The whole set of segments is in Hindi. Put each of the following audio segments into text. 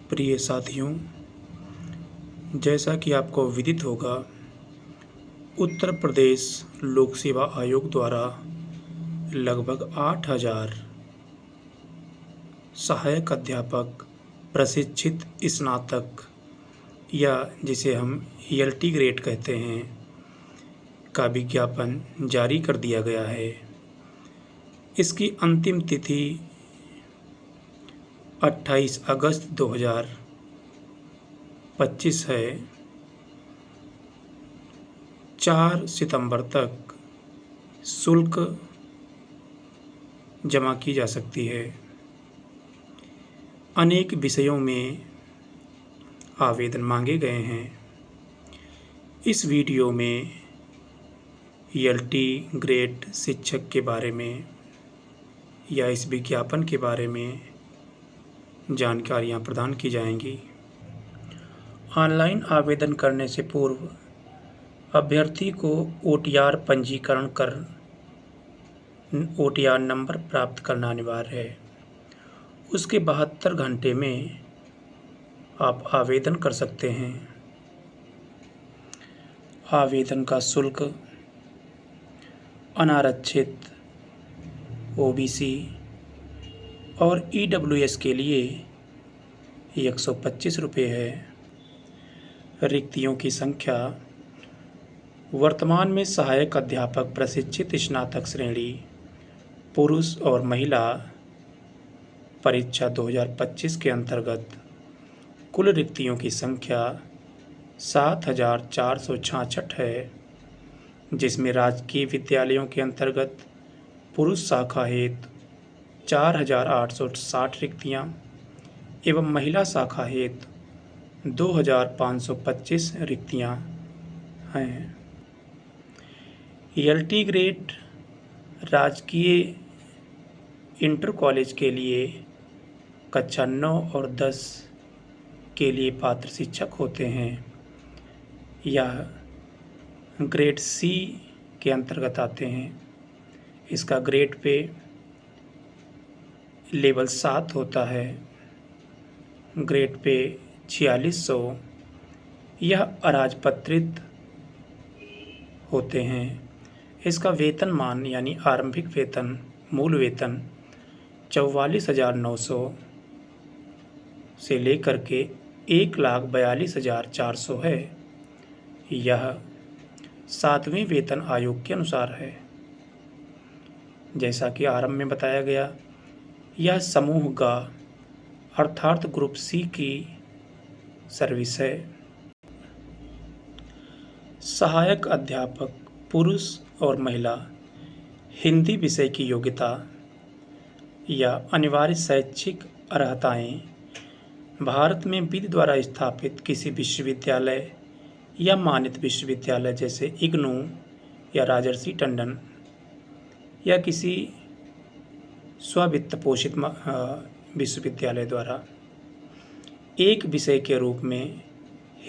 प्रिय साथियों, जैसा कि आपको विदित होगा, उत्तर प्रदेश लोक सेवा आयोग द्वारा लगभग 8,000 सहायक अध्यापक प्रशिक्षित स्नातक या जिसे हम ELT ग्रेड कहते हैं का विज्ञापन जारी कर दिया गया है। इसकी अंतिम तिथि 28 अगस्त 2025 है। 4 सितंबर तक शुल्क जमा की जा सकती है। अनेक विषयों में आवेदन मांगे गए हैं। इस वीडियो में ELT ग्रेड शिक्षक के बारे में या इस विज्ञापन के बारे में जानकारियां प्रदान की जाएंगी। ऑनलाइन आवेदन करने से पूर्व अभ्यर्थी को OTR पंजीकरण कर OTR नंबर प्राप्त करना अनिवार्य है। उसके 72 घंटे में आप आवेदन कर सकते हैं। आवेदन का शुल्क अनारक्षित, OBC और EWS के लिए 125 रुपये है। रिक्तियों की संख्या वर्तमान में सहायक अध्यापक प्रशिक्षित स्नातक श्रेणी पुरुष और महिला परीक्षा 2025 के अंतर्गत कुल रिक्तियों की संख्या 7,466 है, जिसमें राजकीय विद्यालयों के अंतर्गत पुरुष शाखा हेतु 4,860 रिक्तियां एवं महिला शाखा हेतु 2,525 रिक्तियां हैं। ELT ग्रेड राजकीय इंटर कॉलेज के लिए कक्षा 9 और 10 के लिए पात्र शिक्षक होते हैं। यह ग्रेड C के अंतर्गत आते हैं। इसका ग्रेड पे लेवल 7 होता है। ग्रेड पे 4600 यह अराजपत्रित होते हैं। इसका वेतनमान यानी आरंभिक वेतन, मूल वेतन 44,900 से लेकर के 1,42,400 है। यह 7वें वेतन आयोग के अनुसार है। जैसा कि आरंभ में बताया गया, यह समूह ग अर्थात ग्रुप C की सर्विस है। सहायक अध्यापक पुरुष और महिला हिंदी विषय की योग्यता या अनिवार्य शैक्षिक अर्हताएं भारत में विधि द्वारा स्थापित किसी विश्वविद्यालय या मान्यत विश्वविद्यालय जैसे IGNOU या राजर्षि टंडन या किसी स्ववित्त पोषित विश्वविद्यालय द्वारा एक विषय के रूप में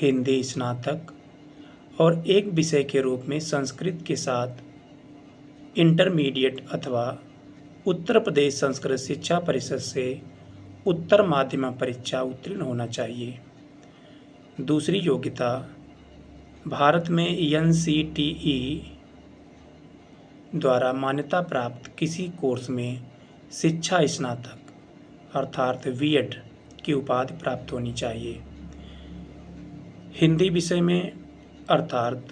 हिंदी स्नातक और एक विषय के रूप में संस्कृत के साथ इंटरमीडिएट अथवा उत्तर प्रदेश संस्कृत शिक्षा परिषद से उत्तर माध्यमिक परीक्षा उत्तीर्ण होना चाहिए। दूसरी योग्यता, भारत में NCTE द्वारा मान्यता प्राप्त किसी कोर्स में शिक्षा स्नातक अर्थात B.Ed की उपाधि प्राप्त होनी चाहिए। हिंदी विषय में अर्थात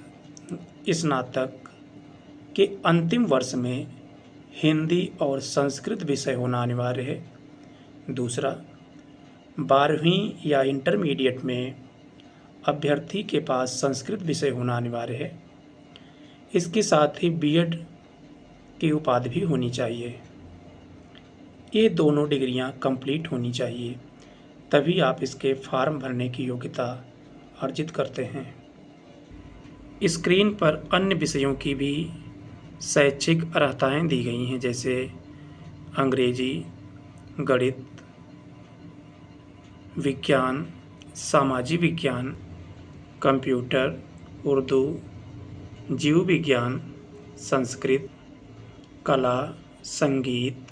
स्नातक के अंतिम वर्ष में हिंदी और संस्कृत विषय होना अनिवार्य है। दूसरा, 12वीं या इंटरमीडिएट में अभ्यर्थी के पास संस्कृत विषय होना अनिवार्य है। इसके साथ ही B.Ed की उपाधि भी होनी चाहिए। ये दोनों डिग्रियां कंप्लीट होनी चाहिए, तभी आप इसके फॉर्म भरने की योग्यता अर्जित करते हैं। स्क्रीन पर अन्य विषयों की भी शैक्षिक अर्हताएं दी गई हैं, जैसे अंग्रेजी, गणित, विज्ञान, सामाजिक विज्ञान, कंप्यूटर, उर्दू, जीव विज्ञान, संस्कृत, कला, संगीत,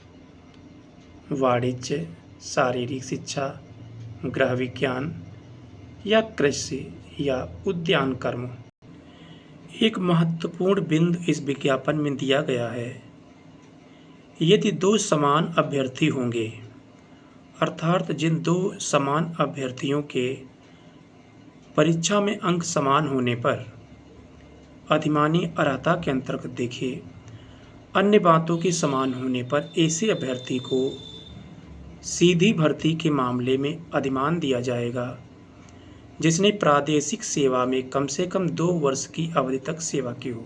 वाणिज्य, शारीरिक शिक्षा, गृह विज्ञान या कृषि या उद्यान कर्म। एक महत्वपूर्ण बिंदु इस विज्ञापन में दिया गया है, यदि दो समान अभ्यर्थी होंगे, अर्थात जिन दो समान अभ्यर्थियों के परीक्षा में अंक समान होने पर, अधिमानी अर्हता के अंतर्गत देखिए, अन्य बातों के समान होने पर ऐसे अभ्यर्थी को सीधी भर्ती के मामले में अधिमान दिया जाएगा जिसने प्रादेशिक सेवा में कम से कम 2 वर्ष की अवधि तक सेवा की हो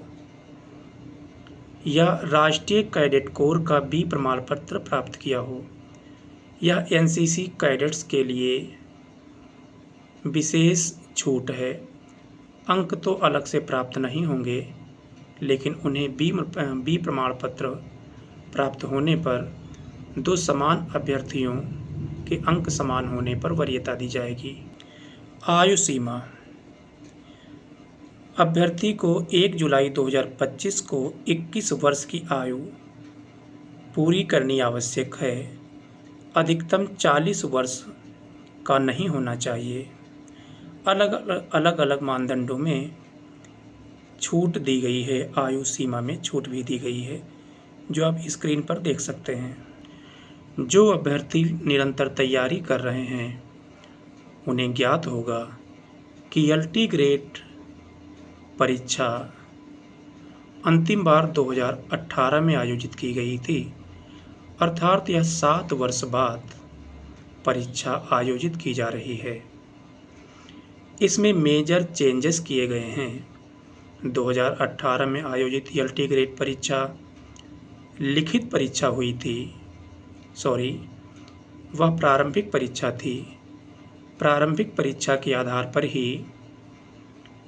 या राष्ट्रीय कैडेट कोर का बी प्रमाण पत्र प्राप्त किया हो। यह एनसीसी कैडेट्स के लिए विशेष छूट है। अंक तो अलग से प्राप्त नहीं होंगे, लेकिन उन्हें बी प्रमाण पत्र प्राप्त होने पर 2 समान अभ्यर्थियों के अंक समान होने पर वरीयता दी जाएगी। आयु सीमा, अभ्यर्थी को 1 जुलाई 2025 को 21 वर्ष की आयु पूरी करनी आवश्यक है। अधिकतम 40 वर्ष का नहीं होना चाहिए। अलग अलग मानदंडों में छूट दी गई है, आयु सीमा में छूट भी दी गई है, जो आप स्क्रीन पर देख सकते हैं। जो अभ्यर्थी निरंतर तैयारी कर रहे हैं उन्हें ज्ञात होगा कि एलटी ग्रेड परीक्षा अंतिम बार 2018 में आयोजित की गई थी, अर्थात यह 7 वर्ष बाद परीक्षा आयोजित की जा रही है। इसमें मेजर चेंजेस किए गए हैं। 2018 में आयोजित एलटी ग्रेड परीक्षा लिखित परीक्षा हुई थी, वह प्रारंभिक परीक्षा थी। प्रारंभिक परीक्षा के आधार पर ही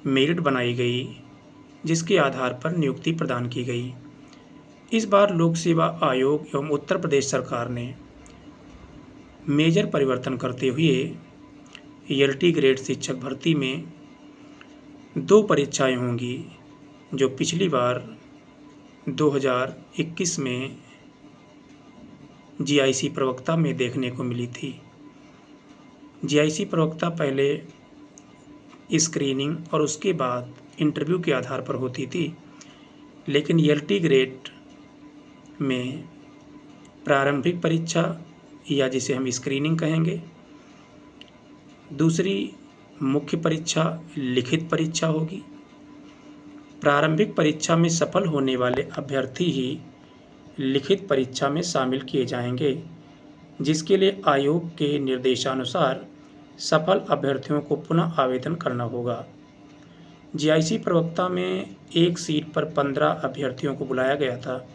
मेरिट बनाई गई, जिसके आधार पर नियुक्ति प्रदान की गई। इस बार लोक सेवा आयोग एवं उत्तर प्रदेश सरकार ने मेजर परिवर्तन करते हुए एलटी ग्रेड शिक्षक भर्ती में 2 परीक्षाएं होंगी, जो पिछली बार 2021 में जीआईसी प्रवक्ता में देखने को मिली थी। जीआईसी प्रवक्ता पहले स्क्रीनिंग और उसके बाद इंटरव्यू के आधार पर होती थी, लेकिन एलटी ग्रेड में प्रारंभिक परीक्षा या जिसे हम स्क्रीनिंग कहेंगे, दूसरी मुख्य परीक्षा लिखित परीक्षा होगी। प्रारंभिक परीक्षा में सफल होने वाले अभ्यर्थी ही लिखित परीक्षा में शामिल किए जाएंगे, जिसके लिए आयोग के निर्देशानुसार सफल अभ्यर्थियों को पुनः आवेदन करना होगा। जीआईसी प्रवक्ता में एक सीट पर 15 अभ्यर्थियों को बुलाया गया था।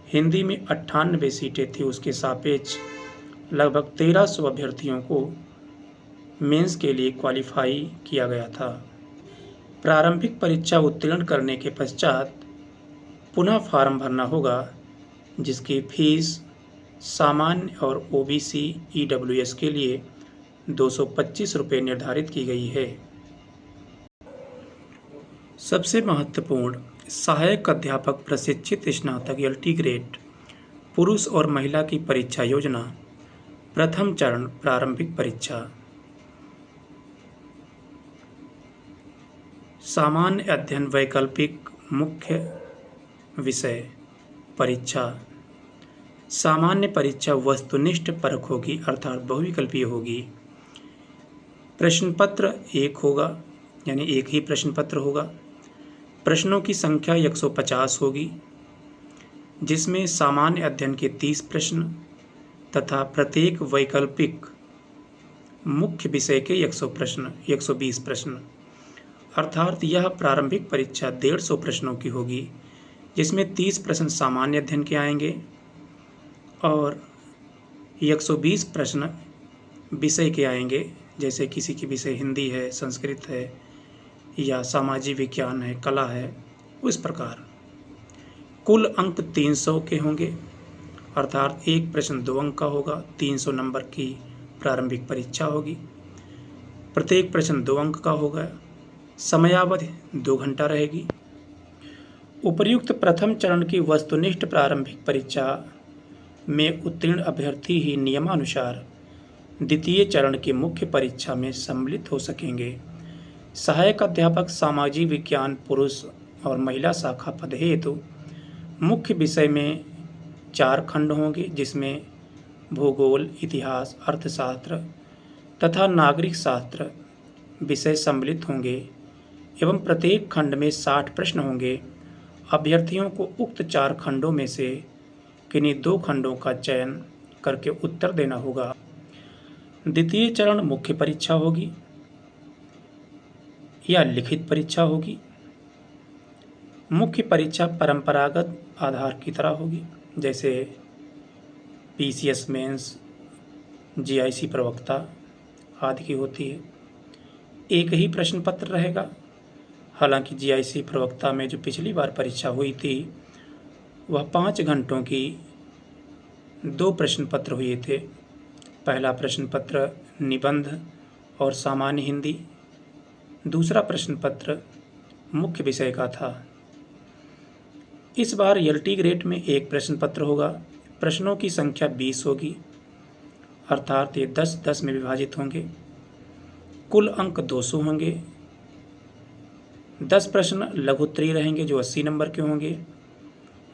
हिंदी में 98 सीटें थी, उसके सापेक्ष लगभग 1300 अभ्यर्थियों को मेंस के लिए क्वालिफाई किया गया था। प्रारंभिक परीक्षा उत्तीर्ण करने के पश्चात पुनः फार्म भरना होगा, जिसकी फीस सामान्य और ओबीसी ईडब्ल्यूएस के लिए 225 रुपये निर्धारित की गई है। सबसे महत्वपूर्ण, सहायक अध्यापक प्रशिक्षित स्नातक एलटी ग्रेड पुरुष और महिला की परीक्षा योजना। प्रथम चरण प्रारंभिक परीक्षा। सामान्य अध्ययन वैकल्पिक मुख्य विषय परीक्षा। सामान्य परीक्षा वस्तुनिष्ठ परख होगी, अर्थात बहुविकल्पीय होगी। प्रश्न पत्र 1 होगा, यानी एक ही प्रश्न पत्र होगा। प्रश्नों की संख्या 150 होगी, जिसमें सामान्य अध्ययन के 30 प्रश्न तथा प्रत्येक वैकल्पिक मुख्य विषय के 120 प्रश्न, अर्थात यह प्रारंभिक परीक्षा 150 प्रश्नों की होगी, जिसमें 30 प्रश्न सामान्य अध्ययन के आएंगे और 120 प्रश्न विषय के आएंगे, जैसे किसी की विषय हिंदी है, संस्कृत है या सामाजिक विज्ञान है, कला है, उस प्रकार। कुल अंक 300 के होंगे, अर्थात एक प्रश्न 2 अंक का होगा। 300 नंबर की प्रारंभिक परीक्षा होगी। प्रत्येक प्रश्न 2 अंक का होगा। समयावधि 2 घंटा रहेगी। उपर्युक्त प्रथम चरण की वस्तुनिष्ठ प्रारंभिक परीक्षा में उत्तीर्ण अभ्यर्थी ही नियमानुसार द्वितीय चरण की मुख्य परीक्षा में सम्मिलित हो सकेंगे। सहायक अध्यापक सामाजिक विज्ञान पुरुष और महिला शाखा पद हेतु मुख्य विषय में 4 खंड होंगे, जिसमें भूगोल, इतिहास, अर्थशास्त्र तथा नागरिक शास्त्र विषय सम्मिलित होंगे एवं प्रत्येक खंड में 60 प्रश्न होंगे। अभ्यर्थियों को उक्त 4 खंडों में से किन्हीं 2 खंडों का चयन करके उत्तर देना होगा। द्वितीय चरण मुख्य परीक्षा होगी या लिखित परीक्षा होगी। मुख्य परीक्षा परंपरागत आधार की तरह होगी, जैसे पीसीएस मेंस, जीआईसी प्रवक्ता आदि की होती है। एक ही प्रश्न पत्र रहेगा। हालांकि जीआईसी प्रवक्ता में जो पिछली बार परीक्षा हुई थी वह 5 घंटों की 2 प्रश्न पत्र हुए थे। पहला प्रश्न पत्र निबंध और सामान्य हिंदी, दूसरा प्रश्न पत्र मुख्य विषय का था। इस बार एलटी ग्रेड में 1 प्रश्न पत्र होगा। प्रश्नों की संख्या 20 होगी, अर्थात ये 10-10 में विभाजित होंगे। कुल अंक 200 होंगे। 10 प्रश्न लघु उत्तरीय रहेंगे जो 80 नंबर के होंगे।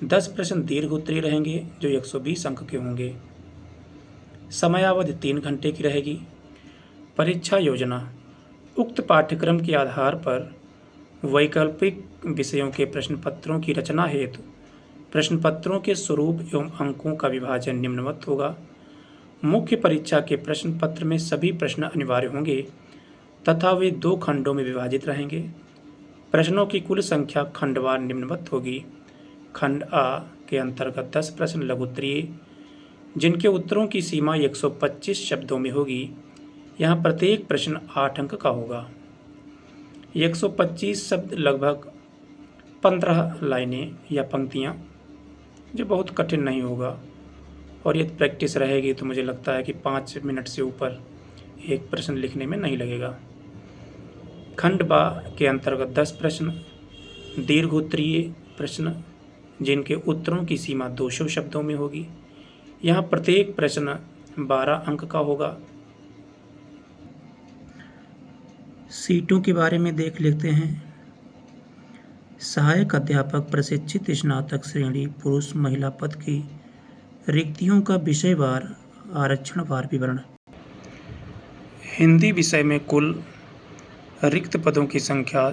10 प्रश्न दीर्घ उत्तरीय रहेंगे जो 120 अंक के होंगे। समयावधि 3 घंटे की रहेगी। परीक्षा योजना: उक्त पाठ्यक्रम के आधार पर वैकल्पिक विषयों के प्रश्न पत्रों की रचना हेतु प्रश्न पत्रों के स्वरूप एवं अंकों का विभाजन निम्नवत होगा। मुख्य परीक्षा के प्रश्न पत्र में सभी प्रश्न अनिवार्य होंगे तथा वे 2 खंडों में विभाजित रहेंगे। प्रश्नों की कुल संख्या खंडवार निम्नवत होगी। खंड आ के अंतर्गत 10 प्रश्न लघु उत्तरीय, जिनके उत्तरों की सीमा 125 शब्दों में होगी। यहाँ प्रत्येक प्रश्न 8 अंक का होगा। 125 शब्द लगभग 15 लाइनें या पंक्तियाँ, जो बहुत कठिन नहीं होगा। और यदि प्रैक्टिस रहेगी तो मुझे लगता है कि 5 मिनट से ऊपर एक प्रश्न लिखने में नहीं लगेगा। खंड बा के अंतर्गत 10 प्रश्न दीर्घ उत्तरीय प्रश्न, जिनके उत्तरों की सीमा 200 शब्दों में होगी। यहाँ प्रत्येक प्रश्न 12 अंक का होगा। सीटों के बारे में देख लेते हैं। सहायक अध्यापक प्रशिक्षित स्नातक श्रेणी पुरुष महिला पद की रिक्तियों का विषयवार आरक्षणवार विवरण। हिंदी विषय में कुल रिक्त पदों की संख्या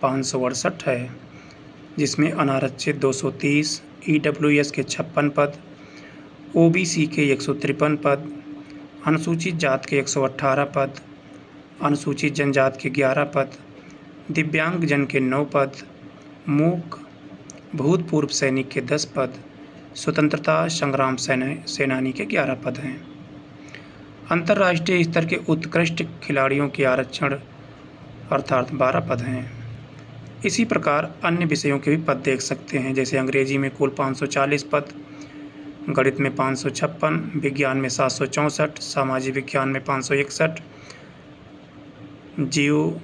568 है, जिसमें अनारक्षित 230, ईडब्ल्यूएस के 56 पद, ओबीसी के 153 पद, अनुसूचित जात के 118 पद, अनुसूचित जनजात के 11 पद, दिव्यांगजन के 9 पद, मूक भूतपूर्व सैनिक के 10 पद, स्वतंत्रता संग्राम सेनानी के 11 पद हैं। अंतर्राष्ट्रीय स्तर के उत्कृष्ट खिलाड़ियों के आरक्षण अर्थात 12 पद हैं। इसी प्रकार अन्य विषयों के भी पद देख सकते हैं, जैसे अंग्रेजी में कुल 540 पद, गणित में 556, विज्ञान में 764, सामाजिक विज्ञान में 561, जीव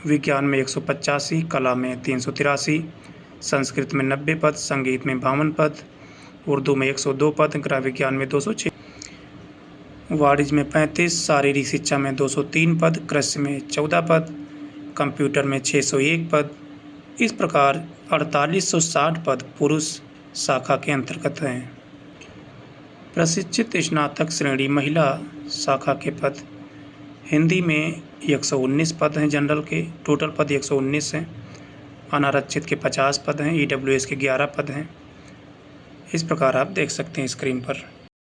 विज्ञान में 185, कला में 383, संस्कृत में 90 पद, संगीत में 52 पद, उर्दू में 102 पद, गृह विज्ञान में 206, वाणिज्य में 35, शारीरिक शिक्षा में 203 पद, कृषि में 14 पद, कंप्यूटर में 601 पद। इस प्रकार 4860 पद पुरुष शाखा के अंतर्गत हैं। प्रशिक्षित स्नातक श्रेणी महिला शाखा के पद हिंदी में 119 पद हैं। जनरल के टोटल पद 119 हैं। अनारक्षित के 50 पद हैं। ईडब्ल्यूएस के 11 पद हैं। इस प्रकार आप देख सकते हैं स्क्रीन पर।